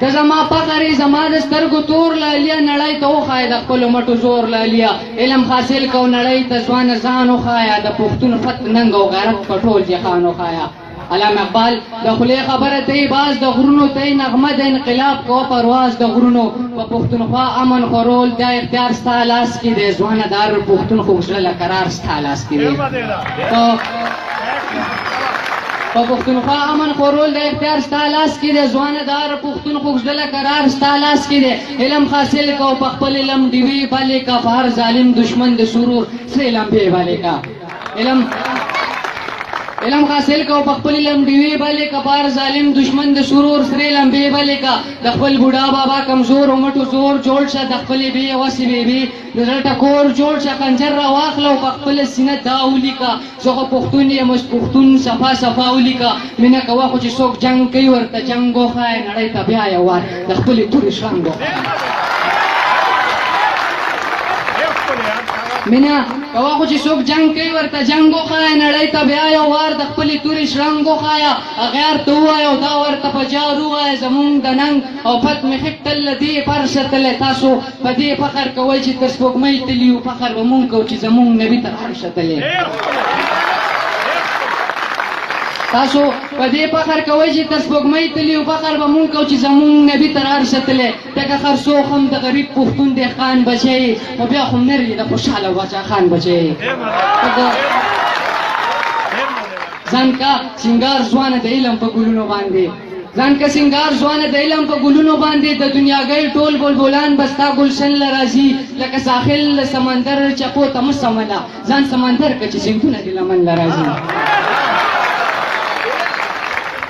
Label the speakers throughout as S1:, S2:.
S1: ته زما فخر زما د سترګو تور لالیا نړۍ ته وښایه د خپلو مټو زور لالیا علم حاصل کو نړۍ ته ځوانه ځان وښایه د پښتون فت ننګ او غیرت په ټول جهان وښایه علامه اقبال د خولې خبره ته باز د غرونو ته نغمه د انقلاب کو پرواز د غرونو په پښتونخوا امن خورول دا اختیار ستا لاس کې دی ځوانه دار پښتون خو زړه قرار ستا لاس کې دی په پښتونخوا امن خورول د اختیار ستا لاس کې دی ځوانه دار پښتون خو زړه قرار ستا لاس کې دی علم حاصل کو په خپل علم دیوی بالې کا فار ظالم دشمن د سرور سره علم به بالې کا علم حاصل کو په خپل علم دیوی بالې کا فار ظالم دشمن د سرور سره علم به بالې کا د خپل بوډا بابا کمزور او مټو زور جوړ شه د خپل بی وسی بی د ټکور جوړ شه خنجر را واخلو په خپل سینه داولی کا زه پښتون یم پښتون صفا صفا ولیکا مینه کوا خو چې څوک جنگ کوي ورته جنگ وخای نړۍ ته بیا یو وار د خپل توري شرنګ مینا کوا خو چې څوک جنگ کوي ورته جنگ وخای نړۍ ته بیا یو وار د خپل توري شرنګ وخایا غیر ته وایو دا ورته په جارو وای زمونږ د ننګ او فت مخک تل دې فرشتل تاسو په دې فخر کوي چې تر سپوږمۍ تلیو فخر ومون کو چې زمونږ نبی تر فرشتل تاسو په دې فخر کوي چې تر سپوږمۍ تلیو فخر به مونږ کوو چې زمونږ نبي تر عرشه تللی ځکه خرڅوخ هم د غریب پښتون دی خان بچی خو بیا خو نر یې د خوشحاله باچا خان بچی ځان کا سینګار ځوانه د علم په ګلونو باندې ځان کا سینګار ځوانه د علم په ګلونو باندې د دنیاګۍ ټول بلبلان بستا گلشن لرازي لکه ساحل سمندر چپو ته مسمله ځان سمندر که چې سیندونه د لمن لرازي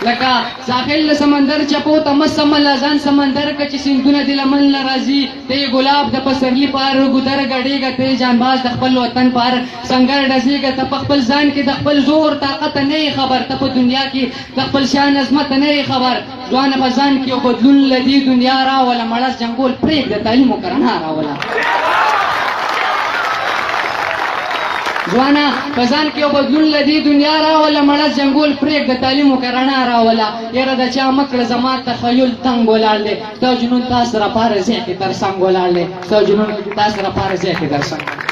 S1: لکه ساحل سمندر چپو ته مسمله ځان سمندر که چې سیندونه د لمن لرازي ته ګلاب د پسرلی پار ګودر غړېږه ته جانباز د خپل وطن پار سنگر ډزېږه ته په خپل ځان کې د خپل زور طاقت نه خبر ته په دنیا کې د خپل شان عظمت نه خبر ځوانه په ځان کې یو بدلون لدی دنیا راوله مړه جنګول پرېږده تعلیم او کرنه راوله ځوانه په ځان کې یو بدلون لدی دنیا راوله مړه جنګول پرېږده تعلیم او کرنه راوله یاره د چا مکړه زما تخیل تنګ ولاړ دی ستا جنون تا سره پاره ځای کې تر څنګ ولاړ دی ستا جنون تا سره پاره ځای کې تر څنګ